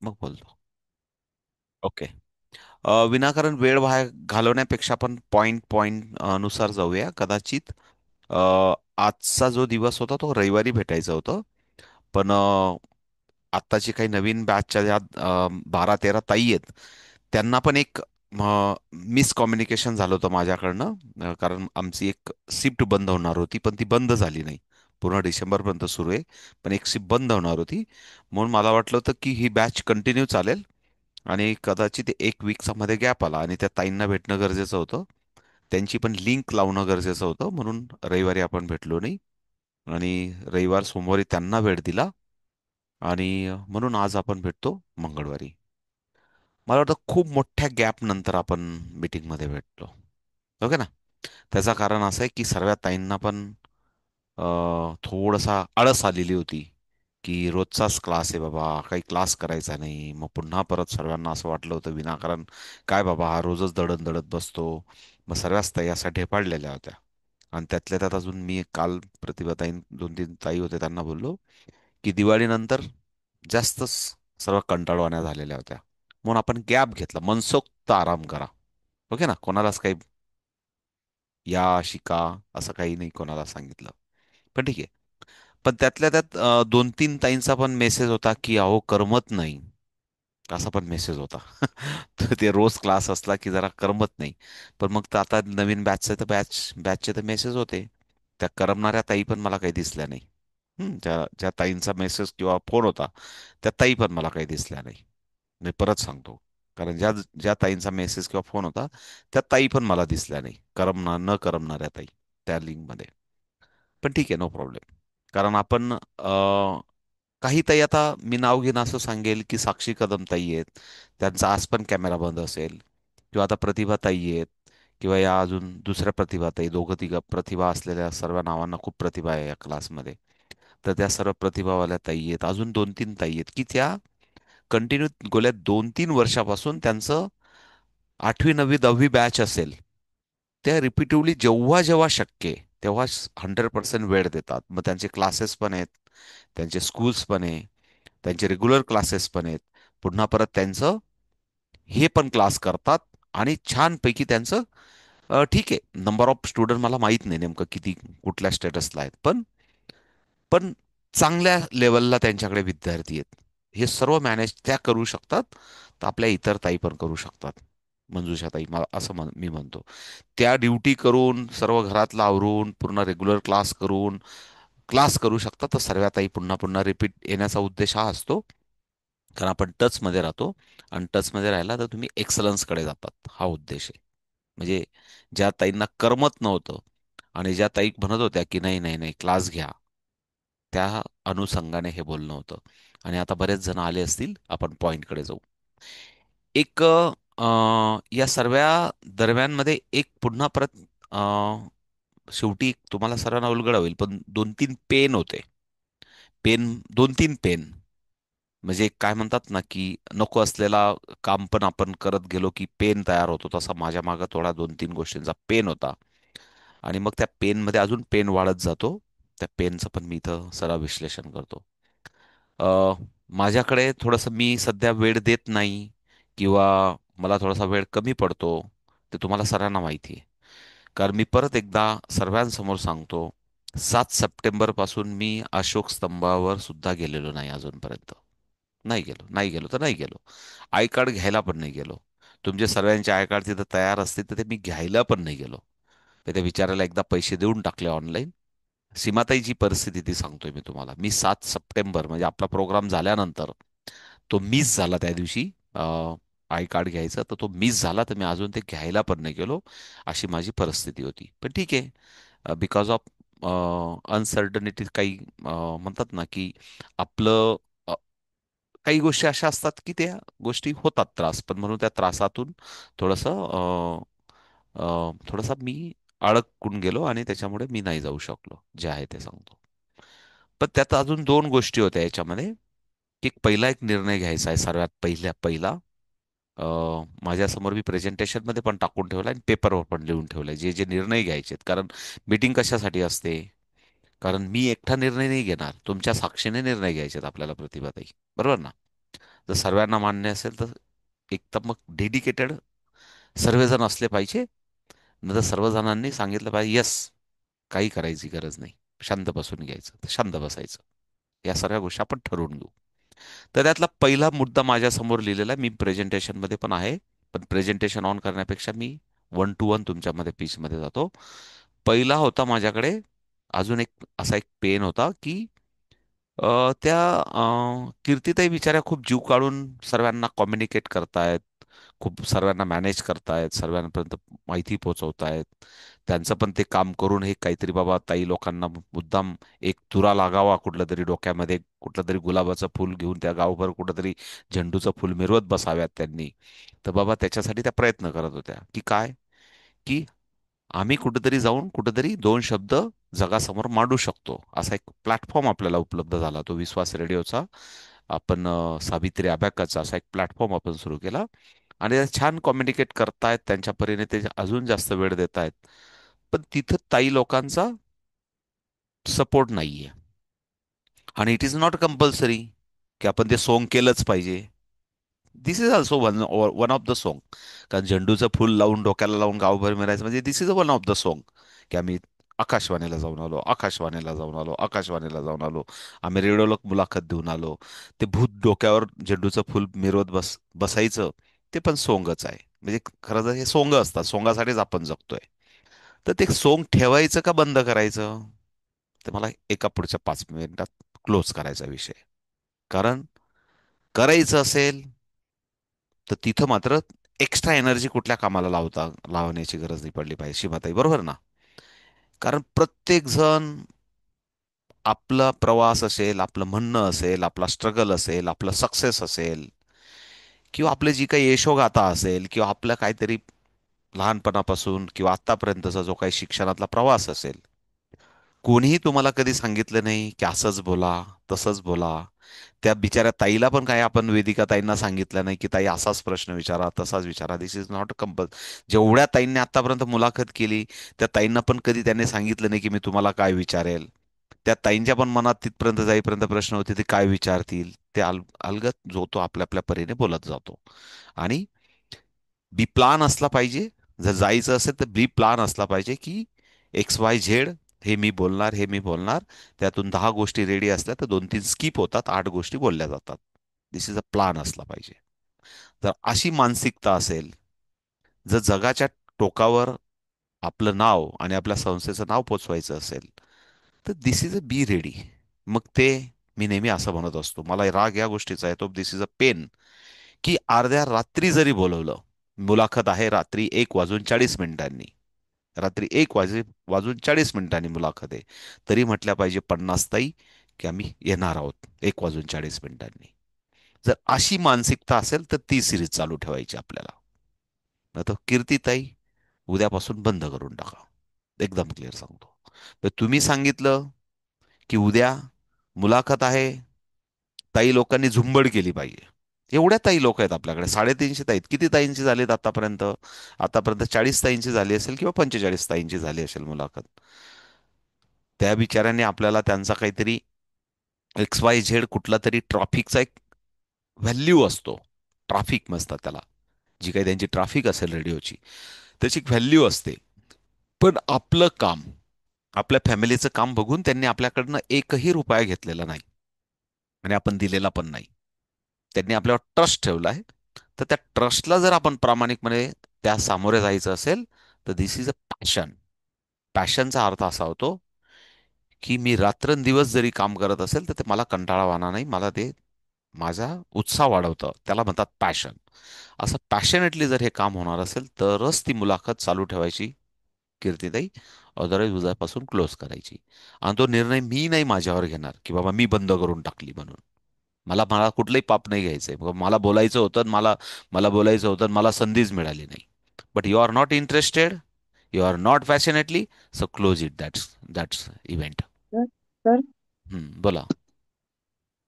मग बोलतो. ओके. विनाकारण वेळ वाया घालवण्यापेक्षा आपण पॉइंट पॉइंट नुसार जाऊया. कदाचित आजचा जो दिवस होता तो रविवारी भेटायचं होतं. पण आत्ताची काही नवीन बॅचच्या ज्या 12-13 ताई आहेत, त्यांना पण एक मिसकम्युनिकेशन झालं होतं माझ्याकडनं. कारण आमची एक शिफ्ट बंद होणार होती, पण ती बंद झाली नाही. पूर्ण डिसेंबरपर्यंत सुरू आहे, पण एक शिफ्ट बंद होणार होती. म्हणून मला वाटलं होतं की ही बॅच कंटिन्यू चालेल आणि कदाचित एक वीकचा मध्ये गॅप आला आणि त्या ताईंना भेटणं गरजेचं होतं. त्यांची पण लिंक लावणं गरजेचं होतं, म्हणून रविवारी आपण भेटलो नाही. आणि रविवार सोमवारी त्यांना वेळ दिला आणि म्हणून आज आपण भेटतो मंगळवारी. मला वाटतं खूप मोठ्या गॅप नंतर आपण मीटिंगमध्ये भेटलो. ओके ना. त्याचं कारण असं आहे की सर्व ताईंना पण थोडासा आळस आलेली होती की रोजचाच क्लास आहे बाबा, काही क्लास करायचा नाही. मग पुन्हा परत सर्वांना असं वाटलं होतं विनाकारण काय बाबा हा रोजच दळत दळत बसतो. मग सर्वच ताई अशा ढेपाळलेल्या होत्या. आणि त्यातल्या त्यात अजून मी काल प्रतिभाताई 2-3 ताई होते त्यांना बोललो की दिवाळीनंतर जास्तच सर्व कंटाळवाण्या झालेल्या होत्या. म्हणून आपण गॅप घेतला, मनसोक्त आराम करा. ओके ना. कोणालाच काही या शिका असं काही नाही कोणाला सांगितलं. पण ठीक आहे. पण त्यातल्या त्यात 2-3 ताईंचा पण मेसेज होता की अहो करमत नाही, असा पण मेसेज होता. तर ते रोज क्लास असला की जरा करमत नाही. पण मग तर आता नवीन बॅचचे तर मेसेज होते. त्या करमणाऱ्या ताई पण मला काही दिसल्या नाही. ज्या ज्या ताईंचा मेसेज किंवा फोन होता त्या ताई पण मला काही दिसल्या नाही. मी परत सांगतो. कारण ज्या ज्या ताईंचा मेसेज किंवा फोन होता त्या ताई पण मला दिसल्या नाही, न करमणाऱ्या ताई त्या लिंकमध्ये. पण ठीक आहे, नो प्रॉब्लेम. कारण आपण काही ताई, आता मी नाव घेणं असं सांगेल की साक्षी कदम ताई आहेत, त्यांचा आज पण कॅमेरा बंद असेल. किंवा आता प्रतिभा ताई आहेत, किंवा या अजून दुसऱ्या प्रतिभा ताई, दोघं तिघं प्रतिभा असलेल्या सर्व नावांना खूप प्रतिभा आहे या क्लासमध्ये. तर त्या सर्व प्रतिभावाल्या ताई आहेत. अजून 2-3 ताई आहेत की त्या कंटिन्यू गेल्या 2-3 वर्षापासून त्यांचं 8वी 9वी 10वी बॅच असेल, त्या रिपिटिव्हली जेव्हा जेव्हा शक्य आहे तेव्हा 100% वेळ देतात. मग त्यांचे क्लासेस पण आहेत, त्यांचे स्कूल्स पण आहे, त्यांचे रेग्युलर क्लासेस पण आहेत. पुन्हा परत त्यांचं हे पण क्लास करतात. आणि छानपैकी त्यांचं ठीक आहे, नंबर ऑफ स्टुडंट मला माहीत नाही नेमकं किती कुठल्या स्टेटसला आहेत, पण पण चांगल्या लेवलला त्यांच्याकडे विद्यार्थी आहेत. हे सर्व मॅनेज त्या करू शकतात, तर आपल्या इतर ताई पण करू शकतात. मंजुषा ताई, मला असं मी म्हणतो. त्या ड्युटी करून सर्व घरातलं आवरून पूर्ण रेग्युलर क्लास करू शकतात. तर सर्व ताई पुन्हा पुन्हा रिपीट येण्याचा उद्देश हा असतो. कारण आपण टचमध्ये राहतो, आणि टचमध्ये राहिला तर तुम्ही एक्सलन्सकडे जातात, हा उद्देश आहे. म्हणजे ज्या ताईंना करमत नव्हतं आणि ज्या ताई म्हणत होत्या की नाही नाही नाही क्लास घ्या, त्या अनुषंगाने हे बोलणं होतं. आणि आता बरेच जण आले असतील, आपण पॉइंटकडे जाऊ. एक या सर्व दरम्यानमध्ये एक पुन्हा परत शेवटी तुम्हाला सर्वांना उलगडा होईल, पण 2-3 पेन होते. Pen, 2-3 pen. म्हणजे काय म्हणतात ना की नको असलेला काम पण आपण करत गेलो की पेन तयार होतो, तसा माझ्या मागे थोडा 2-3 गोष्टींचा पेन होता. आणि मग त्या पेनमध्ये अजून पेन वाढत जातो. त्या पेनचं पण मी इथं सरळ विश्लेषण करतो. अ, माझ्याकडे थोडंसं मी सध्या वेळ देत नाही, किंवा मला थोडासा वेळ कमी पडतो, ते तुम्हाला सर्वांना माहिती आहे. कारण मी परत एकदा सर्वांसमोर सांगतो, 7 सप्टेंबर पासून मी अशोक स्तंभावर सुद्धा गेलेलो नाही अजूनपर्यंत. नाही गेलो, नाही गेलो तर नाही गेलो. आय कार्ड घ्यायला पण नाही गेलो. तुमचे सर्वांचे आय कार्ड तिथं तयार असतील तर ते मी घ्यायला पण नाही गेलो. तर त्या विचारायला एकदा पैसे देऊन टाकले ऑनलाईन. सीमाताईची परिस्थिती ती सांगतोय मी तुम्हाला. मी 7 सप्टेंबर म्हणजे आपला प्रोग्राम झाल्यानंतर तो मिस झाला त्या दिवशी. आय कार्ड घ्यायचा तर तो मिस झाला, तर मी अजून ते घ्यायला पण नाही गेलो. अशी माझी परिस्थिती होती. पण ठीक आहे, बिकॉज ऑफ अनसर्टनिटी, काही म्हणतात ना की आपलं काही गोष्टी अशा असतात की त्या गोष्टी होतात त्रास, पण म्हणून त्या त्रासातून थोडंसं थोडासा मी अडकून गेलो आणि त्याच्यामुळे मी नाही जाऊ शकलो, जे आहे ते सांगतो. पण त्यात अजून 2 गोष्टी होत्या याच्यामध्ये, की पहिला एक निर्णय घ्यायचा आहे सर्वात पहिला. माझ्यासमोर मी प्रेझेंटेशन मध्ये पण टाकून ठेवलाय आणि पेपरवर पण लिहून ठेवलंय, जे जे निर्णय घ्यायचे आहेत. कारण मीटिंग कशासाठी असते? कारण मी एकटा निर्णय नाही घेणार, तुमच्या साक्षीने निर्णय घ्यायचे आहेत आपल्याला, प्रतिभाताई. बरोबर ना? जर सर्वांना मान्य असेल तर एक तर मग डेडिकेटेड सर्वजण असले पाहिजे. नाही तर सर्वजणांनी सांगितलं पाहिजे येस, काही करायची गरज नाही, शांत बसून घ्यायचं तर शांत बसायचं. या सर्व गोष्टी आपण ठरवून घेऊ. तर त्यातला पहिला मुद्दा माझ्यासमोर लिहिलेला आहे. मी प्रेझेंटेशनमध्ये पण आहे, पण प्रेझेंटेशन ऑन करण्यापेक्षा मी वन टू वन तुमच्यामध्ये पीचमध्ये जातो. पहिला होता माझ्याकडे अजून एक असा एक पेन होता की त्या कीर्तीताई बिचाऱ्या खूप जीव काढून सर्वांना कम्युनिकेट करतायत, खूप सर्वांना मॅनेज करतायत, सर्वांपर्यंत माहिती पोहोचवतायत. त्यांचं पण ते काम करून हे काहीतरी बाबा ताई लोकांना मुद्दाम एक तुरा लागावा कुठलं तरी डोक्यामध्ये, कुठलं तरी गुलाबाचं फुल घेऊन त्या गावभर कुठं तरी झेंडूचं फुल मिरवत बसाव्यात त्यांनी. तर बाबा त्याच्यासाठी त्या प्रयत्न करत होत्या की काय, की आम्ही कुठेतरी जाऊन कुठेतरी दोन शब्द जगासमोर मांडू शकतो, असा एक प्लॅटफॉर्म आपल्याला उपलब्ध झाला, तो विश्वास रेडिओचा. आपण सावित्री अभ्याकाचा असा एक प्लॅटफॉर्म आपण सुरू केला. आणि ते छान कम्युनिकेट करतायत त्यांच्या परीने, ते अजून जास्त वेळ देत आहेत. पण तिथं ताई लोकांचा सपोर्ट नाहीये. आणि इट इज नॉट कंपल्सरी की आपण ते सोंग केलंच पाहिजे. This is also one of the song. कारण झेंडूचं फुल लावून डोक्याला लावून गावभर मिरायचं म्हणजे this is a one of the song. की आम्ही आकाशवाणीला जाऊन आलो, आकाशवाणीला जाऊन आलो, आकाशवाणीला जाऊन आलो, आम्ही रेडिओला मुलाखत देऊन आलो. ते भूत डोक्यावर झेंडूचं फुल मिरवत बसायचं, ते पण सोंगच आहे. म्हणजे खरं तर हे सोंग असतात, सोंगासाठीच आपण जगतोय. तर ते सोंग ठेवायचं का बंद करायचं, ते मला एका पुढच्या 5 मिनिटात क्लोज करायचा विषय. कारण करायचं असेल तर तिथं मात्र एक्स्ट्रा एनर्जी कुठल्या कामाला लावण्याची गरज नाही पडली पाहिजे, शिवाताई बरोबर ना? कारण प्रत्येक जण आपला प्रवास असेल, आपलं म्हणणं असेल, आपला स्ट्रगल असेल, आपला सक्सेस असेल, किंवा आपली जी काही यशोगाथा असेल, किंवा आपलं काहीतरी लहानपणापासून किंवा आतापर्यंतचा जो काही शिक्षणातला प्रवास असेल, कोणीही तुम्हाला कधी सांगितलं नाही की असंच बोला, तसंच बोला. त्या बिचाऱ्या ताईला पण काय आपण वेदिका ताईंना सांगितलं नाही की ताई असाच प्रश्न विचारा, तसाच विचारा. दिस इज नॉट कंपल. जेवढ्या ताईंनी आतापर्यंत मुलाखत केली, त्या ताईंना पण कधी त्यांनी सांगितलं नाही की मी तुम्हाला काय विचारेल. त्या ताईंच्या पण मनात तिथपर्यंत जाईपर्यंत प्रश्न होते ते काय विचारतील. ते अलगद जो तो आपल्या आपल्या परीने बोलत जातो. आणि बी प्लान असला पाहिजे. जर जायचं असेल तर बी प्लान असला पाहिजे की एक्स वाय झेड, हे मी बोलणार, हे मी बोलणार. त्यातून 10 गोष्टी रेडी असल्या तर 2-3 स्किप होतात, 8 गोष्टी बोलल्या जातात. दिस इज अ प्लान असला पाहिजे. जर अशी मानसिकता असेल, जर जगाच्या टोकावर आपलं नाव आणि आपल्या संस्थेचं नाव पोचवायचं असेल, तर this is a be ready. मग ते मी नेहमी असं म्हणत असतो, मला राग या गोष्टीचा येतो, दिस इज अ पेन, की अर्ध्या रात्री जरी बोलवलं, मुलाखत आहे रात्री 1:40 रात्री 1:40 मुलाखत आहे, तरी म्हटल्या पाहिजे 50 ताई की आम्ही येणार आहोत 1:40. जर अशी मानसिकता असेल तर ती सिरीज चालू ठेवायची आपल्याला. नाही तर कीर्तीताई उद्यापासून बंद करून टाका. एकदम क्लिअर सांगतो. तर तुम्ही सांगितलं की उद्या मुलाखत आहे, ताई लोकांनी झुंबड केली पाहिजे. एवढ्या ताई लोक आहेत आपल्याकडे, 350 ताईत. किती ताईंची झालीत आतापर्यंत? आतापर्यंत 40 ताईंची झाली असेल किंवा 45 ताईंची झाली असेल मुलाखत. त्या बिचाऱ्यांनी आपल्याला त्यांचा काहीतरी एक्स वाय झेड कुठला तरी ट्रॉफिकचा एक व्हॅल्यू असतो. ट्राफिक म्हणतात त्याला. जी काही त्यांची ट्राफिक असेल रेडिओची, त्याची एक व्हॅल्यू असते. पण आपलं काम, आपल्या फॅमिलीचं काम बघून त्यांनी आपल्याकडनं एकही रुपया घेतलेला नाही आणि आपण दिलेला पण नाही. त्यांनी आपल्यावर ट्रस्ट ठेवला आहे. तर त्या ट्रस्टला जर आपण प्रामाणिकपणे त्या सामोरे जायचं असेल, तर दिस इज अ पॅशन. पॅशनचा अर्थ असा होतो की मी रात्रंदिवस जरी काम करत असेल तर ते मला कंटाळावाना नाही, मला ते माझा उत्साह वाढवतं, त्याला म्हणतात पॅशन. असं पॅशनेटली जर हे काम होणार असेल तरच ती मुलाखत चालू ठेवायची कीर्तीताई. अदरवाईज उद्यापासून क्लोज करायची. आणि तो निर्णय मी नाही माझ्यावर घेणार की बाबा मी बंद करून टाकली म्हणून. मला मला कुठलंही पाप नाही घ्यायचंय. मला बोलायचं होतं आणि मला मला बोलायचं होतं आणि मला संधीच मिळाली नाही. But you are not interested, you are not passionately, so close it. That's event. Sir sir बोला.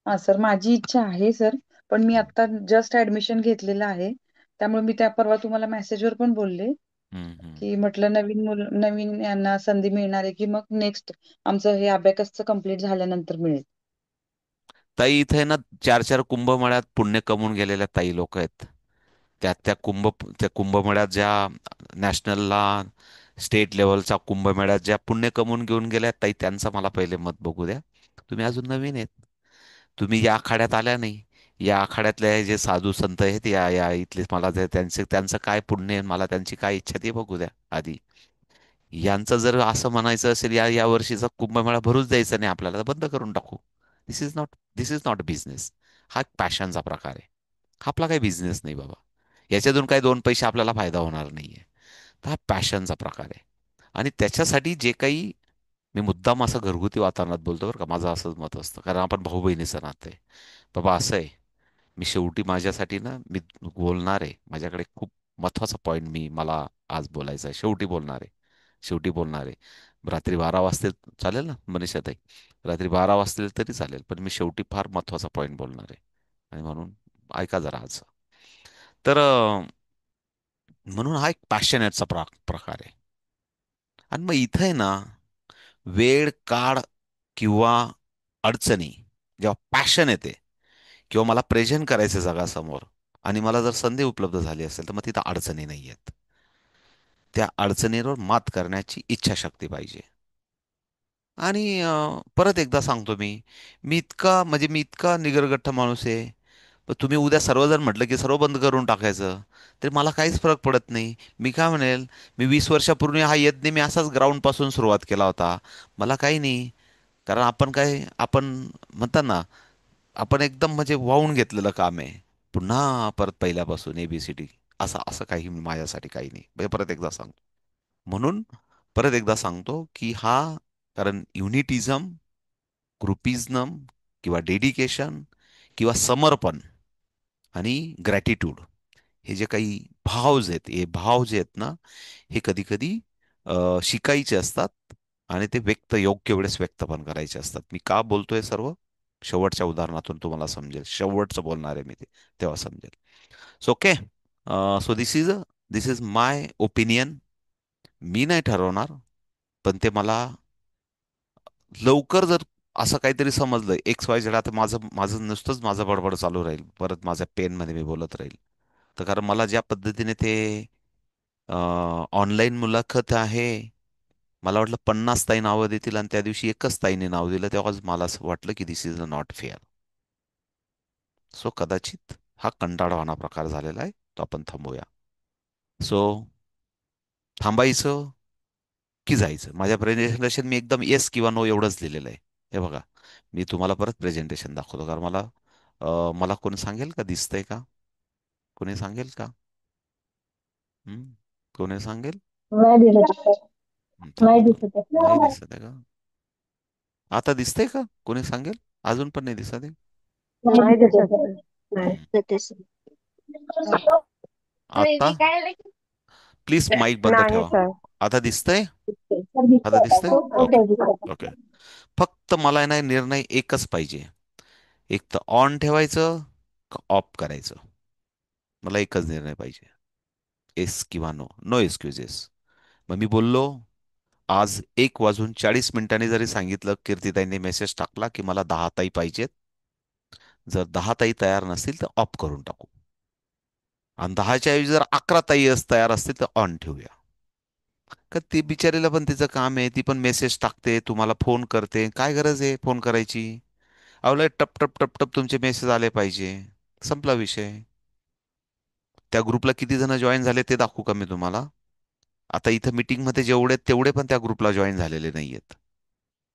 हा सर, माझी इच्छा आहे सर. पण मी आता जस्ट ऍडमिशन घेतलेलं आहे. त्यामुळे मी त्या परवा तुम्हाला मेसेजवर पण बोलले हम्म, हम्म. की म्हटलं नवीन यांना संधी मिळणार आहे की मग नेक्स्ट आमचं हे अबॅकसचं कम्प्लीट झाल्यानंतर मिळेल. ताई इथे आहे ना, चार चार कुंभमेळ्यात पुण्य कमवून गेलेल्या ताई लोक आहेत. त्या कुंभमेळ्यात ज्या नॅशनलला, स्टेट लेवलच्या कुंभमेळ्यात ज्या पुण्य कमवून घेऊन गेल्या ताई, त्यांचं मला पहिले मत बघू द्या. तुम्ही अजून नवीन आहेत. तुम्ही या आखाड्यात आल्या नाही. या आखाड्यातले जे साधू संत आहेत, या या इथले, मला त्यांचे त्यांचं काय पुण्य आहे, मला त्यांची काय इच्छा ते बघू द्या आधी. यांचं जर असं म्हणायचं असेल, या वर्षीचा कुंभमेळा भरूच द्यायचा नाही आपल्याला, तर बंद करून टाकू. दिस इज नॉट बिझनेस. हा एक पॅशनचा प्रकार आहे. हा आपला काही बिझनेस नाही बाबा. याच्यातून काही दोन पैसे आपल्याला फायदा होणार नाहीये. तर हा पॅशनचा प्रकार आहे. आणि त्याच्यासाठी जे काही, मी मुद्दाम असं घरगुती वातावरणात बोलतो बरं का, माझं असंच मत असतं, कारण आपण भाऊ बहिणीचं नातं आहे. बाबा असं आहे, मी शेवटी माझ्यासाठी ना, मी बोलणार आहे, माझ्याकडे खूप महत्वाचा पॉईंट मला आज बोलायचा आहे, शेवटी बोलणार आहे. शेवटी बोलणार आहे. रात्री 12 वाजतील चालेल ना मनीषाताई? रात्री 12 वाजतील तरी चालेल, पण मी शेवटी फार महत्वाचा पॉईंट बोलणार आहे. आणि म्हणून ऐका जरा आज. तर म्हणून हा एक पॅशनेटचा प्रकार आहे. आणि मग इथं आहे ना, वेळ काळ किंवा अडचणी, जेव्हा पॅशन येते किंवा मला प्रेझेंट करायचं जगासमोर, आणि मला जर संधी उपलब्ध झाली असेल, तर मग तिथं अडचणी नाही आहेत. त्या अडचणीवर मात करण्याची इच्छाशक्ती पाहिजे. आणि परत एकदा सांगतो, मी मी इतका म्हणजे मी इतका निगरगठ्ठ माणूस आहे. पण तुम्ही उद्या सर्वजण म्हटलं की सर्व बंद करून टाकायचं, तर मला काहीच फरक पडत नाही. मी काय म्हणेल, मी 20 वर्षापूर्वी हा यज्ञ मी असाच ग्राउंड पासून सुरुवात केला होता. मला काही नाही. कारण आपण म्हणतात ना, आपण एकदम म्हणजे वाहून घेतलेलं काम आहे. पुन्हा परत पहिल्यापासून ABCD, असं असं काही माझ्यासाठी काही नाही. म्हणजे परत एकदा सांगतो. म्हणून परत एकदा सांगतो की हा, कारण युनिटिझम, ग्रुपिझम, किंवा डेडिकेशन, किंवा समर्पण, आणि ग्रॅटिट्यूड, हे जे काही भाव आहेत, हे भाव जे आहेत ना, हे कधी कधी शिकायचे असतात. आणि ते योग्य वेळेस व्यक्त पण करायचे असतात. मी का बोलतोय सर्व, शेवटच्या उदाहरणातून तुम्हाला समजेल. शेवटचं बोलणार आहे मी ते, तेव्हा समजेल. So okay. So this is my opinion. मी नाही ठरवणार, पण ते मला लवकर जर असं काहीतरी समजलं XYZ, आता माझं माझं नुसतंच माझं बडबड चालू राहील, परत माझ्या पेनमध्ये मी बोलत राहील. तर कारण मला ज्या पद्धतीने ते ऑनलाईन मुलाखत आहे, मला वाटलं 50 ताई नावं देतील, आणि त्या दिवशी एकच ताईने नाव दिलं, तेव्हाच मला असं वाटलं की दिस इज नॉट फेअर. सो कदाचित हा कंटाळवाणा प्रकार झालेला आहे, तो आपण थांबूया. सो थांबायचं की जायचं? माझ्या प्रेझेंटेशन मी एकदम येस किंवा नो एवढंच लिहिलेलं आहे. हे बघा, मी तुम्हाला परत प्रेझेंटेशन दाखवतो, कारण मला कोणी सांगेल का, दिसतंय का? कोणी सांगेल का? हम्म? कोणी सांगेल? नाही दिसत आहे. थांबा नाही थांबा. दिसत नाही आहे. दिसत आहे का? आता दिसतंय का? कोणी सांगेल? अजून पण नाही दिसत आहे. नाही दिसत आहे. नाही हम्म. दिसत आता प्लीज माईक बंद नाही ठेवा. सर. आता दिसतंय? आता दिसतंय? ओके. Okay okay. फक्त मला आहे ना, निर्णय एकच पाहिजे. एक तर ऑन ठेवायचं का ऑफ करायचं, मला एकच निर्णय पाहिजे. येस किंवा नो. No excuses. मग मी बोललो, आज 1 वाजून 40 मिनिटांनी जरी सांगितलं, कीर्तीताईंनी मेसेज टाकला की मला 10 ताई पाहिजेत, जर 10 ताई तयार नसतील तर ऑफ करून टाकू. आणि 10च्या ऐवजी जर 11 ताई तयार असतील तर ऑन ठेवूया. का ते बिचारीला पण तिचं काम आहे, ती पण मेसेज टाकते, तुम्हाला फोन करते, काय गरज आहे फोन करायची? अवलय टप टप टप टप तुमचे मेसेज आले पाहिजे, संपला विषय. त्या ग्रुपला किती जण जॉईन झाले ते दाखवू का मी तुम्हाला? आता इथं मीटिंगमध्ये जेवढे आहेत, तेवढे पण त्या ग्रुपला जॉईन झालेले नाहीयेत.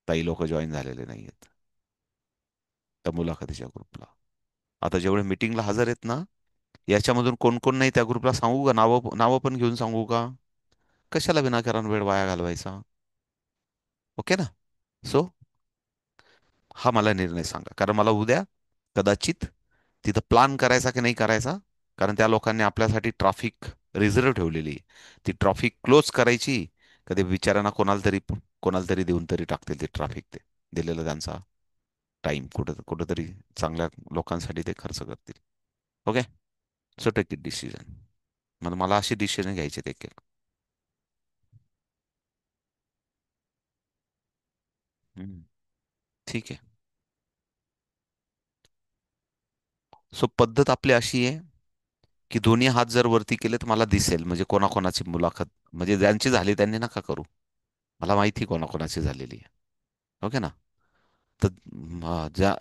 काही लोक जॉईन झालेले नाहीयेत त्या मुलाखतीच्या ग्रुपला. आता जेवढे मीटिंगला हजर आहेत ना, याच्यामधून कोण कोण नाही त्या ग्रुपला सांगू का? नावं नावं पण घेऊन सांगू का? कशाला विनाकारण वेळ वाया घालवायचा? ओके ना? सो हा मला निर्णय सांगा, कारण मला उद्या कदाचित तिथं प्लान करायचा की नाही करायचा, कारण त्या लोकांनी आपल्यासाठी ट्रॅफिक रिझर्व्ह ठेवलेली आहे. ती ट्रॅफिक क्लोज करायची, कधी बिचाऱ्यांना कोणाला तरी देऊन तरी टाकतील ते ट्रॅफिक, ते दिलेला त्यांचा टाइम कुठंतरी चांगल्या लोकांसाठी ते खर्च करतील. Okay. So take it decision. मला असे डिसिजन घ्यायचे ते एक. हम्म, ठीक आहे. सो पद्धत आपली अशी आहे की दोन्ही हात जर वरती केले तर मला दिसेल, म्हणजे कोणाकोणाची मुलाखत, म्हणजे ज्यांची झाली त्यांनी नका करू, मला माहिती कोणाकोणाची झालेली आहे. ओके ना. तर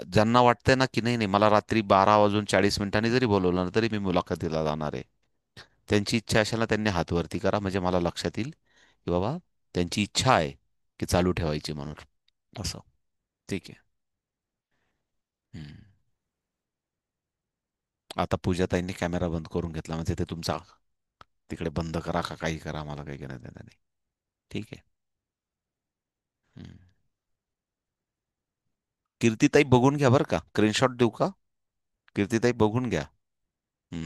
ज्यांना वाटतंय ना की नाही नाही मला रात्री 12 वाजून 40 मिनिटांनी जरी बोलवलं ना तरी मी मुलाखतीला जाणार आहे, त्यांची इच्छा असेल ना त्यांनी हात वरती करा, म्हणजे मला लक्षात येईल की बाबा त्यांची इच्छा आहे की चालू ठेवायची म्हणून. असं. ठीक आहे. हम्म. आता पूजाताईंनी कॅमेरा बंद करून घेतला, म्हणजे ते तुमचा तिकडे बंद करा का काही करा, मला काही घेणं देणं नाही. ठीक आहे. हम्म. कीर्तीताई बघून घ्या बरं का, स्क्रीनशॉट देऊ का? कीर्तीताई बघून घ्या.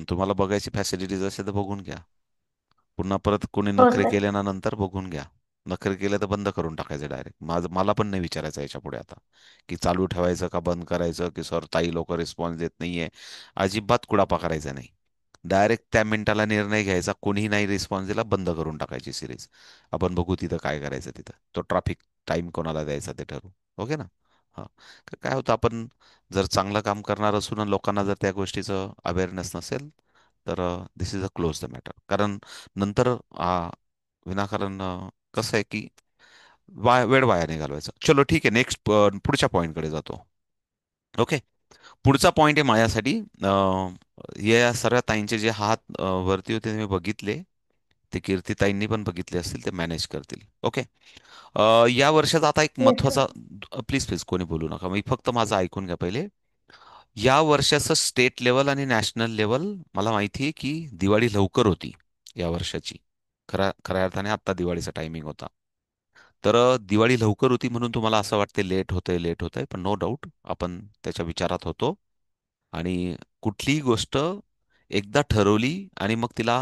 तुम्हाला बघायची फॅसिलिटीज असेल तर बघून घ्या. पुन्हा परत कोणी हो नखरे सर. केले ना नंतर बघून घ्या. नखरे केले तर बंद करून टाकायचं डायरेक्ट. मला पण नाही विचारायचं याच्या पुढे आता की चालू ठेवायचं का बंद करायचं, की सर ताई लोक रिस्पॉन्स देत नाहीये. अजिबात कुडापा करायचा नाही. डायरेक्ट त्या मिनिटाला निर्णय घ्यायचा, कोणीही नाही रिस्पॉन्स दिला बंद करून टाकायची सिरीज. आपण बघू तिथं काय करायचं, तिथं तो ट्रॅफिक टाइम कोणाला द्यायचा ते ठरवू. ओके ना. हा. काय होतं, आपण जर चांगलं काम करणार असू ना, लोकांना जर त्या गोष्टीचं अवेअरनेस नसेल तर this is a close the matter. कारण नंतर विनाकारण कसं आहे की वेळ वाया नाही घालवायचा. चलो ठीक आहे, नेक्स्ट पुढच्या पॉईंटकडे जातो. ओके. पुढचा पॉईंट आहे माझ्यासाठी, या सर्व ताईंचे जे हात वरती होते ते मी बघितले, ते कीर्तीताईंनी पण बघितले असतील, ते मॅनेज करतील. ओके. या वर्षाचा आता एक येस सर. महत्वाचा, प्लीज प्लीज कोणी बोलू नका, मी फक्त माझं ऐकून घ्या पहिले. या वर्षाचं स्टेट लेवल आणि नॅशनल लेवल, मला माहिती आहे की दिवाळी लवकर होती या वर्षाची. खऱ्या खऱ्या अर्थाने आत्ता दिवाळीचा टायमिंग होता. तर दिवाळी लवकर होती म्हणून तुम्हाला असं वाटते लेट होतंय लेट होतंय, पण नो डाऊट आपण त्याच्या विचारात होतो. आणि कुठलीही गोष्ट एकदा ठरवली आणि मग तिला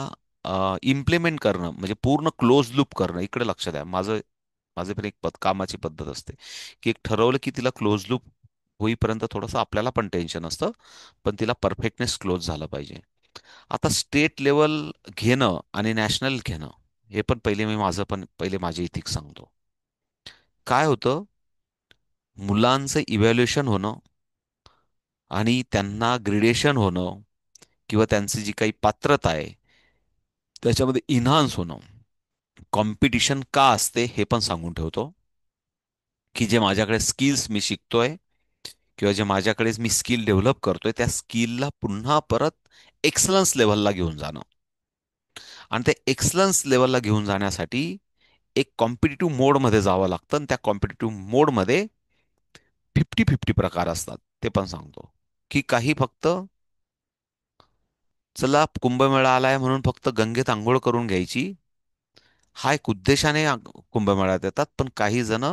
इम्प्लिमेंट करणं, म्हणजे पूर्ण क्लोज लूप करणं, इकडे लक्ष द्या. माझे पण एक कामाची पद्धत असते की एक ठरवलं की तिला क्लोज लूप होईपर्यंत थोडंसं आपल्याला पण टेन्शन असतं, पण तिला परफेक्टनेस क्लोज झालं पाहिजे. आता स्टेट लेवल घेणं आणि नॅशनल घेणं, हे पण पहिले मी माझं पण पहिले माझे इथिक्स सांगतो. काय होतं, मुलांचं इव्हॅल्युएशन होणं आणि त्यांना ग्रेडेशन होणं किंवा त्यांची जी काही पात्रता आहे त्याच्यामध्ये इन्हान्स होणं, कॉम्पिटिशन का असते हे पण सांगून ठेवतो. की जे माझ्याकडे स्किल्स मी शिकतोय किंवा जे माझ्याकडे मी स्किल डेव्हलप करतोय त्या स्किलला पुन्हा परत एक्सलन्स लेवलला घेऊन जाणं. आणि ते एक्सलन्स लेवलला घेऊन जाण्यासाठी एक कॉम्पिटिटिव्ह मोडमध्ये जावं लागतं, आणि त्या कॉम्पिटिटिव्ह मोडमध्ये 50-50 प्रकार असतात, ते पण सांगतो. की काही फक्त चला कुंभमेळा आलाय म्हणून फक्त गंगेत आंघोळ करून घ्यायची, हा एक उद्देशाने कुंभमेळ्यात येतात. पण काही जण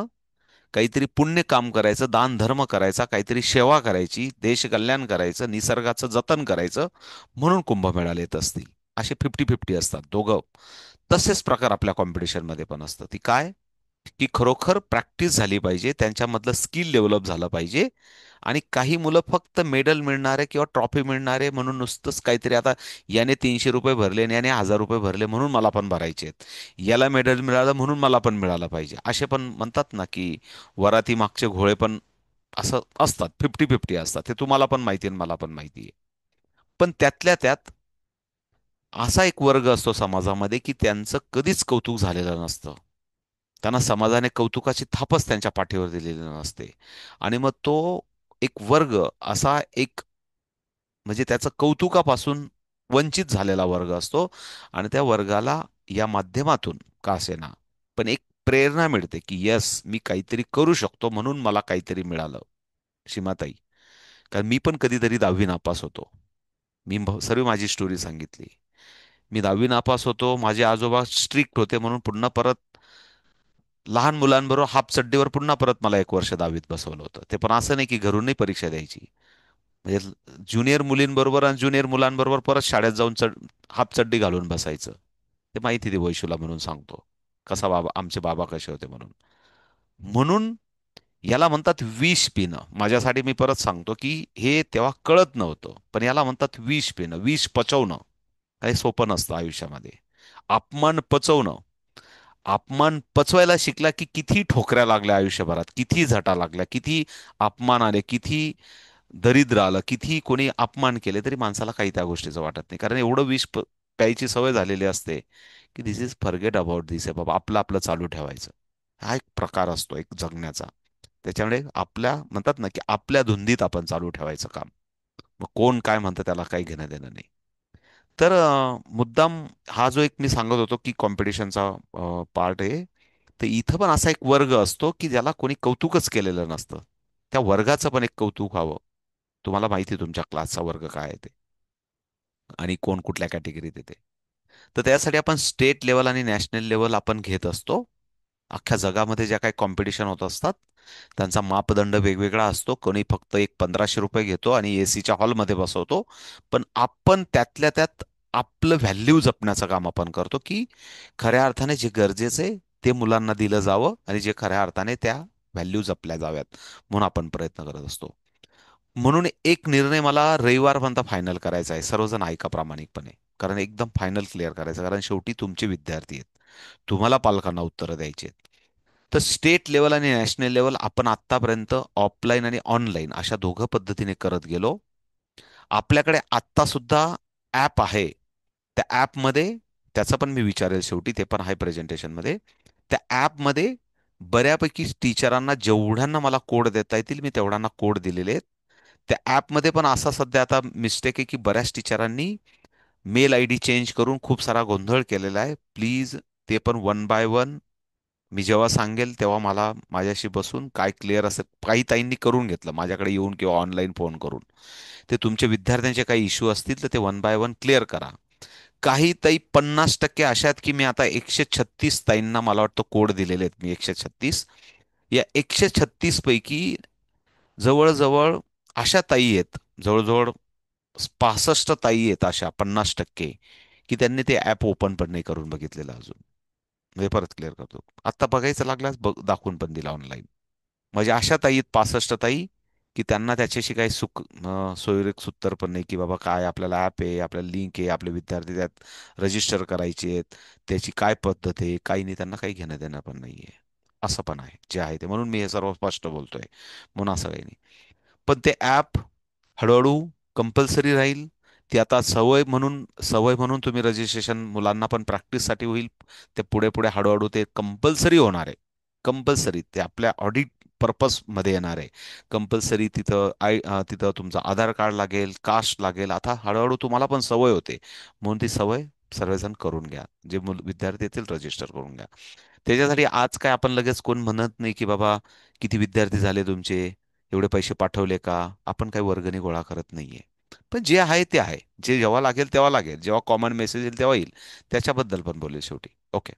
काहीतरी पुण्य काम करायचं, दान धर्म करायचा, काहीतरी सेवा करायची, देश कल्याण करायचं, निसर्गाचं जतन करायचं म्हणून कुंभमेळ्याला येत असतील. असे 50-50 असतात दोघं. तसेच प्रकार आपल्या कॉम्पिटिशनमध्ये पण असतं. ती काय, की खरोखर प्रॅक्टिस झाली पाहिजे, त्यांच्यामधलं स्किल डेव्हलप झालं पाहिजे. आणि काही मुलं फक्त मेडल मिळणारे किंवा ट्रॉफी मिळणारे म्हणून नुसतंच काहीतरी, आता याने 300 रुपये भरले आणि याने 1000 रुपये भरले म्हणून मला पण भरायचे आहेत, याला मेडल मिळालं म्हणून मला पण मिळालं पाहिजे, असे पण म्हणतात ना की वराती मागचे घोळे पण असं असतात, 50-50 असतात. ते तुम्हाला पण माहिती आहे मला पण माहिती आहे. पण त्यातल्या त्यात असा एक वर्ग असतो समाजामध्ये की त्यांचं कधीच कौतुक झालेलं नसतं. त्यांना समाजाने कौतुकाची थापच त्यांच्या पाठीवर दिलेली नसते. आणि मग तो एक वर्ग असा एक, म्हणजे त्याचं कौतुकापासून वंचित झालेला वर्ग असतो. आणि त्या वर्गाला या माध्यमातून का असेना पण एक प्रेरणा मिळते की यस मी काहीतरी करू शकतो म्हणून मला काहीतरी मिळालं. सीमाताई, कारण मी पण कधीतरी 10वी नापास होतो. मी सर्व माझी स्टोरी सांगितली. मी 10वी नापास होतो, माझे आजोबा स्ट्रिक्ट होते म्हणून पुन्हा परत लहान मुलांबरोबर हाफ चड्डीवर पुन्हा परत मला एक वर्ष 10वीत बसवलं होतं. ते पण असं नाही की घरूनही परीक्षा द्यायची. म्हणजे ज्युनियर मुलींबरोबर आणि ज्युनियर मुलांबरोबर परत शाळेत जाऊन हाफ चड्डी घालून बसायचं. ते माहिती ते वैशूला म्हणून सांगतो, कसा बाबा आमचे बाबा कसे होते म्हणून. म्हणून याला म्हणतात विष पिणं. माझ्यासाठी मी परत सांगतो की हे तेव्हा कळत नव्हतं, पण याला म्हणतात विष पिणं, विष पचवणं. काही सोपं नसतं आयुष्यामध्ये. अपमान पचवणं, अपमान पचवायला शिकला की किती ठोकऱ्या लागल्या आयुष्यभरात, किती झटा लागल्या, किती अपमान आले, किती दरिद्र आलं, कितीही कोणी अपमान केले तरी माणसाला काही त्या गोष्टीचं वाटत नाही. कारण एवढं प्यायची सवय झालेली असते की दिस इज फॉरगेट अबाउट दिस आहे बाबा, आपलं आपलं चालू ठेवायचं. हा एक प्रकार असतो एक जगण्याचा. त्याच्यामुळे आपल्या म्हणतात ना की आपल्या धुंदीत आपण चालू ठेवायचं काम. मग कोण काय म्हणतं त्याला काही घेणं देणं नाही. तर मुद्दाम हा जो एक मी सांगत होतो की कॉम्पिटिशनचा पार्ट आहे, तर इथं पण असा एक वर्ग असतो की ज्याला कोणी कौतुकच केलेलं नसतं. त्या वर्गाचं पण एक कौतुक व्हावं. तुम्हाला माहिती आहे तुमच्या क्लासचा वर्ग काय आहे ते, आणि कोण कुठल्या कॅटेगरीत येते. तर त्यासाठी आपण स्टेट लेवल आणि नॅशनल लेवल आपण घेत असतो. अख्ख्या जगामध्ये ज्या काही कॉम्पिटिशन होत असतात त्यांचा मापदंड वेगवेगळा असतो. कोणी फक्त एक 1500 रुपये घेतो आणि एसीच्या हॉलमध्ये बसवतो. पण आपण त्यातल्या त्यात आपलं व्हॅल्यू जपण्याचं काम आपण करतो, की खऱ्या अर्थाने जे गरजेचं आहे ते मुलांना दिलं जावं आणि जे खऱ्या अर्थाने त्या व्हॅल्यू जपल्या जाव्यात म्हणून आपण प्रयत्न करत असतो. म्हणून एक निर्णय मला रविवारपर्यंत फायनल करायचा आहे. सर्वजण ऐका प्रामाणिकपणे, कारण एकदम फायनल क्लिअर करायचं, कारण शेवटी तुमचे विद्यार्थी आहेत, तुम्हाला पालकांना उत्तरं द्यायची आहेत. तर स्टेट लेवल आणि नॅशनल लेवल आपण आत्तापर्यंत ऑफलाईन आणि ऑनलाईन अशा दोघं पद्धतीने करत गेलो. आपल्याकडे आत्ता सुद्धा ॲप आहे. त्या ॲपमध्ये त्याचं पण मी विचारेल शेवटी, ते पण आहे प्रेझेंटेशनमध्ये. त्या ॲपमध्ये बऱ्यापैकी टीचरांना जेवढ्यांना मला कोड देता येतील मी तेवढ्यांना कोड दिलेले आहेत. त्या ॲपमध्ये पण असा सध्या आता मिस्टेक आहे की बऱ्याच टीचरांनी मेल आय डी चेंज करून खूप सारा गोंधळ केलेला आहे. प्लीज ते पण वन बाय वन मी जेव्हा सांगेल तेव्हा मला माझ्याशी बसून काय क्लिअर असेल, काही ताईंनी करून घेतलं माझ्याकडे येऊन किंवा ऑनलाईन फोन करून. ते तुमच्या विद्यार्थ्यांचे काही इश्यू असतील तर ते वन बाय वन क्लिअर करा. काही ताई 50% अशा आहेत की मी आता 136 ताईंना मला वाटतं कोड दिलेले आहेत मी, 136. या 136 पैकी जवळजवळ अशा ताई आहेत, जवळजवळ 65 ताई आहेत अशा 50%, की त्यांनी ते ॲप ओपन पण नाही करून बघितलेलं अजून. म्हणजे परत क्लिअर करतो, आत्ता बघायचं लागल्यास दाखवून पण दिला ऑनलाईन. म्हणजे अशा ताई आहेत 65 ताई, की त्यांना त्याच्याशी काही सोयरीक सुत्तर पण नाही, की बाबा काय आपल्याला ॲप आहे, आपल्याला लिंक आहे, आपले विद्यार्थी त्यात रजिस्टर करायचे आहेत, त्याची काय पद्धत आहे काही नाही, त्यांना काही घेणं देणं पण नाही आहे. असं पण आहे जे आहे ते, म्हणून मी हे सर्व स्पष्ट बोलतोय. म्हणून असं काही नाही. पण ते ॲप हळूहळू कंपल्सरी राहील. ती आता सवय म्हणून तुम्ही रजिस्ट्रेशन मुलांना पण प्रॅक्टिससाठी होईल. ते पुढे पुढे हळूहळू ते कंपल्सरी होणार आहे. कंपल्सरी ते आपल्या ऑडिट पर्पजमध्ये येणार आहे. कंपल्सरी तिथं तिथं तुमचं आधार कार्ड लागेल, कास्ट लागेल. आता हळूहळू तुम्हाला पण सवय होते, म्हणून ती सवय सर्वजण करून घ्या. जे विद्यार्थी येतील रजिस्टर करून घ्या. त्याच्यासाठी आज काय आपण लगेच कोण म्हणत नाही की बाबा किती विद्यार्थी झाले तुमचे, एवढे पैसे पाठवले का. आपण काही वर्गणी गोळा करत नाहीये. पण जे आहे ते आहे. जे जेव्हा लागेल तेव्हा लागेल, जेव्हा कॉमन मेसेज येईल तेव्हा येईल. त्याच्याबद्दल पण बोलेल शेवटी. ओके.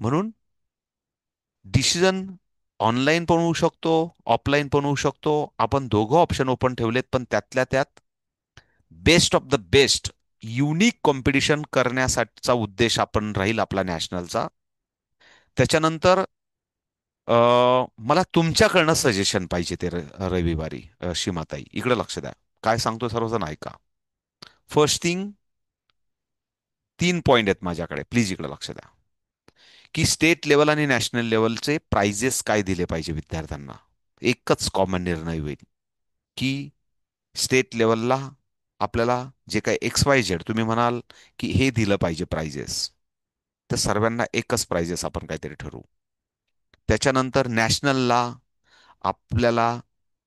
म्हणून डिसिजन ऑनलाईन पण होऊ शकतो, ऑफलाईन पण होऊ शकतो. आपण दोघं ऑप्शन ओपन ठेवलेत, पण त्यातल्या त्यात best of the best unique competition करण्यासाठीचा उद्देश आपण राहील आपला नॅशनलचा. त्याच्यानंतर अ, मला तुमच्याकडनं सजेशन पाहिजे ते रविवारी. सीमाताई इकडे लक्ष द्या, काय सांगतो सर्वजण ऐका. फर्स्ट थिंग, 3 पॉइंट आहेत माझ्याकडे, प्लीज इकडे लक्ष द्या. की स्टेट लेवल आणि नॅशनल लेवलचे प्राइजेस काय दिले पाहिजे विद्यार्थ्यांना. एकच कॉमन निर्णय होईल की स्टेट लेवलला आपल्याला जे काही XYZ तुम्ही म्हणाल की हे दिलं पाहिजे प्राइजेस, तर सर्वांना एकच प्राइजेस आपण काहीतरी ठरवू. त्याच्यानंतर नॅशनलला आपल्याला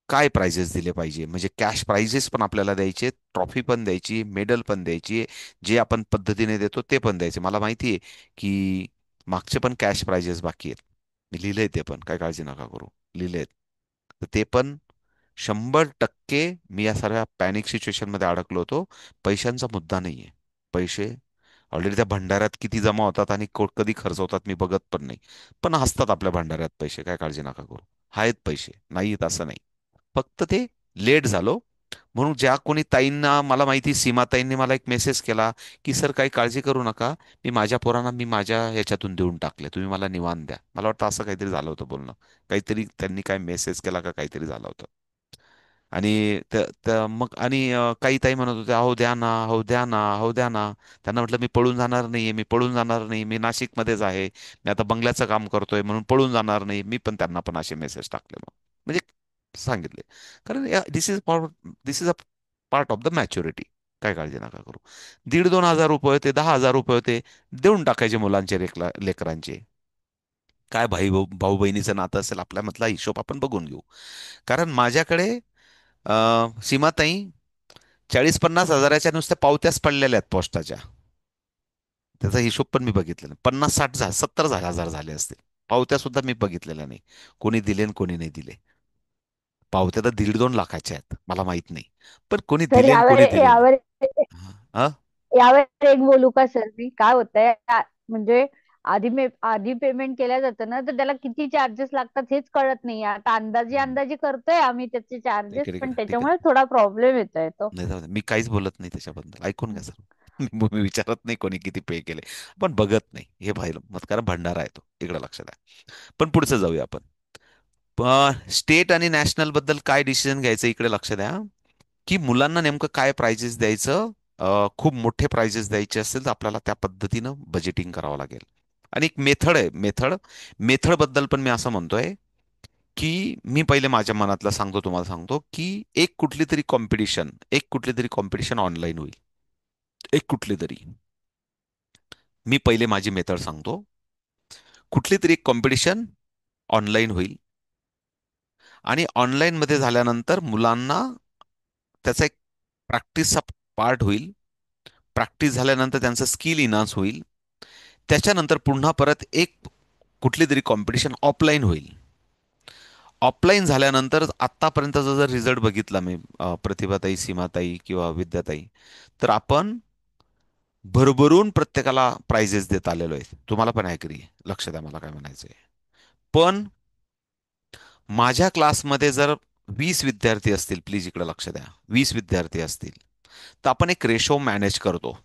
काय प्राइजेस दिले पाहिजे, म्हणजे कॅश प्राइजेस पण आपल्याला द्यायचे, ट्रॉफी पण द्यायची, मेडल पण द्यायची, जे आपण पद्धतीने देतो ते पण द्यायचे. मला माहिती आहे की मागचे पण कॅश प्राइजेस बाकी आहेत, मी लिहिलंय ते पण, काय काळजी नका करू, लिहिलेत. तर ते पण 100%. मी या सर्व पॅनिक सिच्युएशनमध्ये अडकलो होतो. पैशांचा मुद्दा नाहीये. पैसे ऑलरेडी त्या भंडाऱ्यात किती जमा होतात आणि कधी खर्च होतात मी बघत पण नाही. पण असतात आपल्या भंडाऱ्यात पैसे, काय काळजी नका करू. आहेत पैसे, नाही आहेत असं नाही. फक्त ते लेट झालो. म्हणून ज्या कोणी ताईंना, मला माहिती सीमाताईंनी मला एक मेसेज केला की सर काही काळजी करू नका, मी माझ्या पोरांना मी माझ्या ह्याच्यातून देऊन टाकले, तुम्ही मला निवांत द्या. मला वाटतं असं काहीतरी झालं होतं बोलणं. काहीतरी त्यांनी काय मेसेज केला का काहीतरी झालं होतं. आणि मग आणि काही ताई म्हणत होत्या अहो द्या ना, अहो द्या ना, अहो द्या ना. त्यांना म्हटलं मी पळून जाणार नाहीये, मी पळून जाणार नाही, मी नाशिकमध्येच आहे, मी आता बंगल्याचं काम करतोय म्हणून पळून जाणार नाही. मी पण त्यांना पण असे मेसेज टाकले मग. म्हणजे सांगितले. कारण this is a part of the maturity. काय काळजी नका करू. 1,500-2,000 रुपये होते, 10,000 रुपये होते, देऊन टाकायचे मुलांचे लेकरांचे. काय भाऊ बहिणीचं नातं असेल आपल्यामधला हिशोब आपण बघून घेऊ. कारण माझ्याकडे सीमाताई 40-50 हजाराच्या नुसत्या पावत्याच पडलेल्या आहेत पोस्टाच्या. त्याचा हिशोब पण मी बघितलेला 50-60-70 हजार झाले असतील. पावत्या सुद्धा मी बघितलेल्या नाही. कोणी दिले आणि कोणी नाही दिले. पावत्या तर 1.5-2 लाखाच्या आहेत, मला माहित नाही. पण कोणी सर दिले आणि यावर कोणी दिलेले यावर हा. यावर एक बोलू का सर मी? काय होतंय म्हणजे आधी पेमेंट केल्या जातं ना, तर त्याला किती चार्जेस लागतात हेच कळत नाही. आता अंदाजे हम्म. अंदाजे करतोय आम्ही त्याचे चार्जेस, ठीक आहे, ठीक पण आहे, ठीक त्याच्यामुळे आहे. थोडा प्रॉब्लेम येतोय तो. नाही जाऊ दे. मी काहीच बोलत नाही त्याच्याबद्दल, ऐकून घ्या सर. मी विचारत नाही कोणी किती पे केले. पण बघत नाही हे पाहिलं मत, कारण भंडारा आहे तो, इकडे लक्षात आहे. पण पुढचं जाऊया आपण. स्टेट आणि नॅशनल बद्दल काय डिसिजन घ्यायचं इकडे लक्ष द्या. की मुलांना नेमकं काय प्राइजेस द्यायचं. खूप मोठे प्राइजेस द्यायचे असेल तर आपल्याला त्या पद्धतीनं बजेटिंग करावं लागेल. आणि एक मेथड आहे, मेथड बद्दल पण मी असं म्हणतोय की मी पहिले माझ्या मनातलं सांगतो, तुम्हाला सांगतो की एक कुठली तरी कॉम्पिटिशन ऑनलाईन होईल. एक कुठली तरी. मी पहिले माझी मेथड सांगतो. कुठली तरी एक कॉम्पिटिशन ऑनलाईन होईल. आणि ऑनलाईन मध्ये झाल्यानंतर मुलांना त्याचा एक प्रॅक्टिसचा पार्ट होईल. प्रॅक्टिस झाल्यानंतर त्यांचं स्किल इन्हान्स होईल. त्याच्यानंतर पुन्हा परत एक कुठली तरी कॉम्पिटिशन ऑफलाईन होईल. ऑफलाईन झाल्यानंतर आत्तापर्यंतचा जर रिझल्ट बघितला मी, प्रतिभाताई, सीमाताई किंवा विद्याताई, तर आपण भरभरून प्रत्येकाला प्राइजेस देत आलेलो आहे. तुम्हाला पण ॲग्री आहे, लक्ष द्या मला काय म्हणायचंय. पण माझ्या क्लासमध्ये जर 20 विद्यार्थी असतील, प्लीज इकडे लक्ष द्या, 20 विद्यार्थी असतील, तर आपण एक रेशो मॅनेज करतो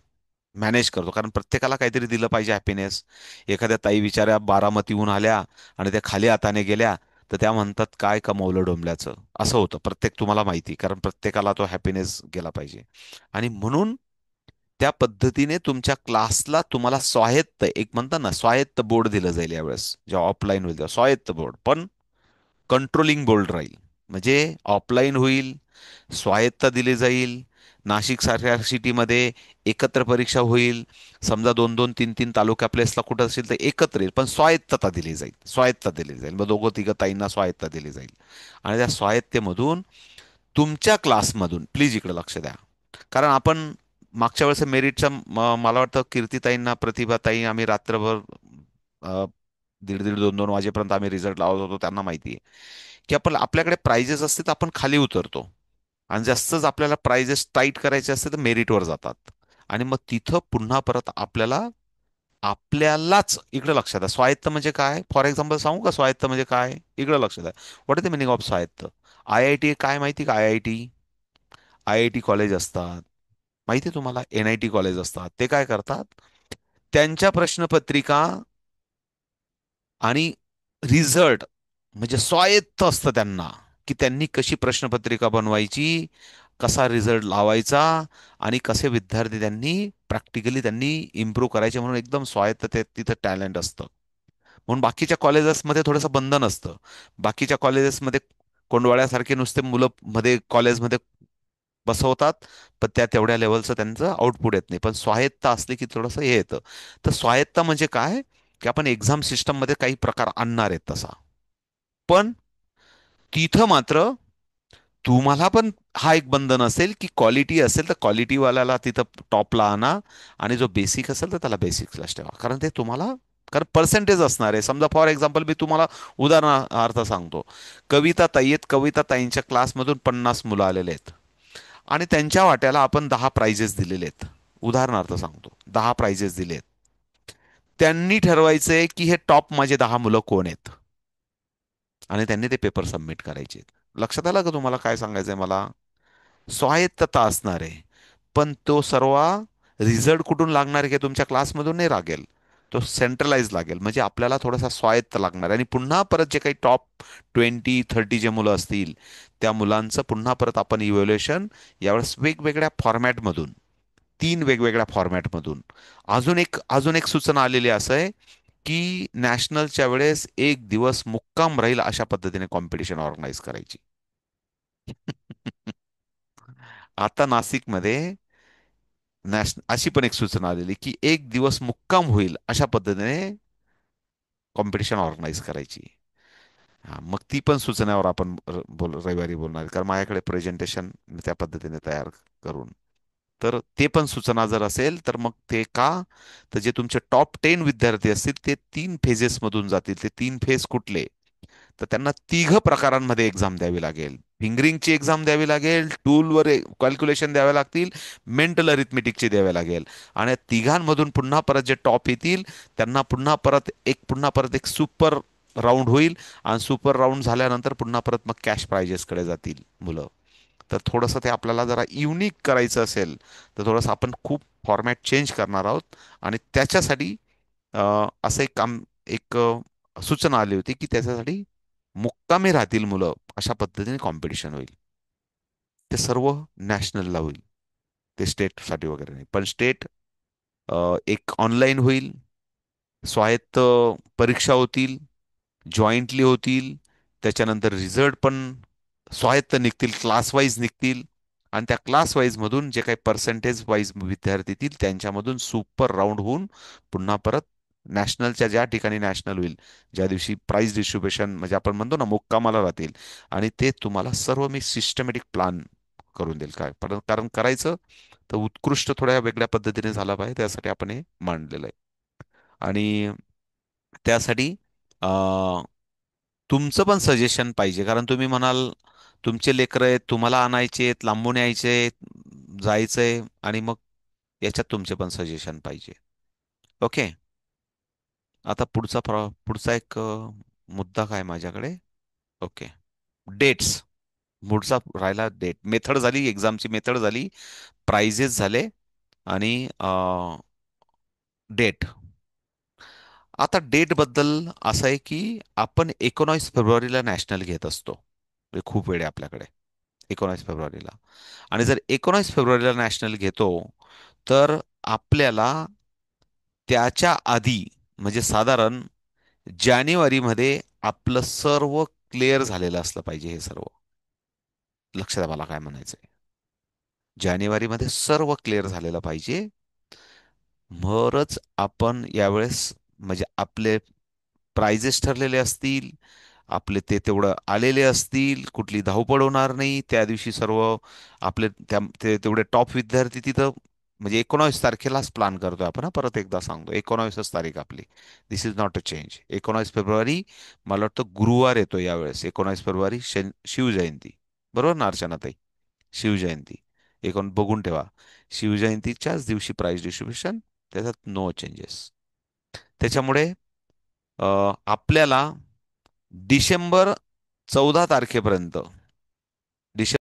कारण प्रत्येकाला काहीतरी दिलं पाहिजे हॅपीनेस. एखाद्या ताई विचारा बारामतीहून आल्या आणि त्या खाली हाताने गेल्या, तर त्या म्हणतात काय कमवलं डोंबल्याचं. असं होतं प्रत्येक, तुम्हाला माहिती, कारण प्रत्येकाला तो हॅपीनेस गेला पाहिजे. आणि म्हणून त्या पद्धतीने तुमच्या क्लासला तुम्हाला स्वायत्त, एक म्हणतात ना स्वायत्त बोर्ड दिलं जाईल यावेळेस, जेव्हा ऑफलाईन होईल तेव्हा स्वायत्त बोर्ड, पण कंट्रोलिंग बोर्ड राहील. म्हणजे ऑफलाईन होईल, स्वायत्ता दिली जाईल. नाशिक सारख्या सिटीमध्ये एकत्र परीक्षा होईल. समजा 2-2, 3-3 तालुका प्लेसला कुठं असेल तर एकत्र येईल, पण स्वायत्ता दिली जाईल. मग दोघं तिघं ताईंना स्वायत्ता दिली जाईल. आणि त्या स्वायत्तेमधून तुमच्या क्लासमधून, प्लीज इकडे लक्ष द्या, कारण आपण मागच्या वेळेस मेरिटच्या मला वाटतं कीर्तिताईंना, प्रतिभाताई, आम्ही रात्रभर अ, दीड दीड 2-2 वाजेपर्यंत आम्ही रिझल्ट लावत होतो. त्यांना माहिती आहे की आपण, आपल्याकडे प्राइजेस असते तर आपण खाली उतरतो. आणि जास्तच आपल्याला प्राइजेस टाईट करायचे असते तर मेरिटवर जातात. आणि मग तिथं पुन्हा परत आपल्यालाच इकडे लक्षात आहे. स्वायत्त म्हणजे काय, फॉर एक्झाम्पल सांगू का स्वायत्त म्हणजे काय, इकडे लक्षात आहे. What is the meaning of स्वायत्त. IIT काय माहिती का, IIT कॉलेज असतात, माहिती आहे तुम्हाला, NIT कॉलेज असतात. ते काय करतात, त्यांच्या प्रश्नपत्रिका आणि रिझल्ट म्हणजे स्वायत्त असतं त्यांना, की त्यांनी कशी प्रश्नपत्रिका बनवायची, कसा रिझल्ट लावायचा, आणि कसे विद्यार्थी त्यांनी इम्प्रूव्ह करायचे, म्हणून एकदम स्वायत्त ते तिथं टॅलेंट असतं. म्हणून बाकीच्या कॉलेजेसमध्ये थोडंसं बंधन असतं. बाकीच्या कॉलेजेसमध्ये कोंडवाळ्यासारखे नुसते मुलं मध्ये कॉलेजमध्ये बसवतात, पण त्या तेवढ्या लेवलचं त्यांचं आउटपुट येत नाही. पण स्वायत्त असले की थोडंसं हे येतं. तर स्वायत्त म्हणजे काय, की आपण एक्झाम सिस्टममध्ये काही प्रकार आणणार आहेत तसा. पण तिथं मात्र तुम्हाला पण हा एक बंधन असेल की क्वालिटी असेल तर क्वालिटीवाल्याला तिथं टॉपला आणा, आणि जो बेसिक असेल तर त्याला बेसिक्सलाच ठेवा. कारण ते तुम्हाला, कारण पर्सेंटेज असणार आहे. समजा फॉर एक्झाम्पल मी तुम्हाला उदाहरणार्थ सांगतो. कविता ताईंच्या क्लासमधून 50 मुलं आलेले आहेत आणि त्यांच्या वाट्याला आपण 10 प्राइजेस दिलेले आहेत. उदाहरणार्थ सांगतो, 10 प्राइजेस दिले आहेत. त्यांनी ठरवायचंय की हे टॉप माझे 10 मुलं कोण आहेत, आणि त्यांनी ते पेपर सबमिट करायचे. लक्षात आलं का तुम्हाला काय सांगायचंय मला. स्वायत्तता असणार आहे. पण तो सर्व रिझल्ट कुठून लागणार आहे की तुमच्या क्लासमधून नाही लागेल, तो सेंट्रलाइज लागेल. म्हणजे आपल्याला थोडासा स्वायत्त लागणार आहे. आणि पुन्हा परत जे काही टॉप 20-30 जे मुलं असतील, त्या मुलांचं पुन्हा परत आपण इव्हॅल्युएशन यावेळेस वेगवेगळ्या फॉर्मॅटमधून, 3 वेगवेगळ्या फॉर्मॅटमधून. अजून एक सूचना आलेली असं आहे की नॅशनलच्या वेळेस एक दिवस मुक्काम राहील अशा पद्धतीने कॉम्पिटिशन ऑर्गनाईज करायची. आता नाशिकमध्ये अशी पण एक सूचना आलेली की एक दिवस मुक्काम होईल अशा पद्धतीने कॉम्पिटिशन ऑर्गनाईज करायची. हा, मग ती पण सूचनेवर आपण रविवारी बोलणार आहे. कारण माझ्याकडे प्रेझेंटेशन त्या पद्धतीने तयार करून, तर ते पण सूचना जर असेल तर मग ते का, तर जे तुमचे टॉप 10 विद्यार्थी असतील ते 3 फेजेस मधून जातील. ते 3 फेज कुठले, तर त्यांना तिघ प्रकारांमध्ये एक्झाम द्यावी लागेल. फिंगरिंगची एक्झाम द्यावी लागेल, टूलवर कॅल्क्युलेशन द्यावे लागतील, मेंटल अरिथमेटिकची द्यावे लागेल. आणि या तिघांमधून पुन्हा परत जे टॉप येतील त्यांना पुन्हा परत एक सुपर राऊंड होईल. आणि सुपर राऊंड झाल्यानंतर पुन्हा परत मग कॅश प्राइजेसकडे जातील मुलं. तर थोडंसं ते आपल्याला जरा युनिक करायचं असेल तर थोडंसं आपण खूप फॉर्मॅट चेंज करणार आहोत. आणि त्याच्यासाठी असं एक सूचना आली होती की त्याच्यासाठी मुक्कामी राहतील मुलं अशा पद्धतीने कॉम्पिटिशन होईल. ते सर्व नॅशनलला होईल. ते स्टेटसाठी वगैरे नाही, पण स्टेट एक ऑनलाईन होईल. स्वायत्त परीक्षा होतील, जॉईंटली होतील. त्याच्यानंतर रिझल्ट पण स्वायत्त निघतील, क्लास वाईज निघतील. आणि त्या क्लास वाईज मधून जे काही पर्सेंटेज वाईज विद्यार्थी येतील त्यांच्यामधून सुपर राऊंड होऊन पुन्हा परत नॅशनलच्या ज्या ठिकाणी नॅशनल होईल, ज्या दिवशी प्राइज डिस्ट्रीब्युशन म्हणजे आपण म्हणतो ना मुक्कामाला राहतील. आणि ते तुम्हाला सर्व मी सिस्टमॅटिक प्लान करून देईल. काय कारण करायचं तर उत्कृष्ट थोड्या वेगळ्या पद्धतीने झाला पाहिजे, त्यासाठी आपण हे मांडलेलं आहे. आणि त्यासाठी तुमचं पण सजेशन पाहिजे. कारण तुम्ही म्हणाल तुमचे लेकरं आहेत, तुम्हाला आणायचे आहेत, लांबून यायचे, जायचंय, आणि मग याच्यात तुमचे पण सजेशन पाहिजे. ओके. आता पुढचा एक मुद्दा काय माझ्याकडे. ओके. डेट्स. पुढचा राहिला डेट. मेथड झाली, एक्झामची मेथड झाली, प्राइजेस झाले, आणि डेट. आता डेट बद्दल असं आहे की आपण 19 फेब्रुवारीला नॅशनल घेत असतो. म्हणजे खूप वेळ आहे आपल्याकडे 19 फेब्रुवारीला. आणि जर 19 फेब्रुवारीला नॅशनल घेतो तर आपल्याला त्याच्या आधी म्हणजे साधारण जानेवारीमध्ये आपलं सर्व क्लिअर झालेलं असलं पाहिजे. हे सर्व लक्षात आहे मला काय म्हणायचंय. जानेवारीमध्ये सर्व क्लिअर झालेलं पाहिजे. मगच आपण यावेळेस म्हणजे आपले प्राइजेस ठरलेले असतील, आपले ते तेवढं आलेले असतील, कुठली धावपळ होणार नाही त्या दिवशी. सर्व आपले तेवढे टॉप विद्यार्थी तिथं, म्हणजे 19 तारखेलाच प्लॅन करतोय आपण. परत एकदा सांगतो, 19च तारीख आपली. This is not a change. 19 फेब्रुवारी मला वाटतं गुरुवार येतो यावेळेस. 19 फेब्रुवारी शिवजयंती. बरोबर ना अर्चनाताई? शिवजयंती. बघून ठेवा. शिवजयंतीच्याच दिवशी प्राइज डिस्ट्रीब्युशन. त्याच्यात नो चेंजेस. त्याच्यामुळे आपल्याला डिसेंबर 14 तारखेपर्यंत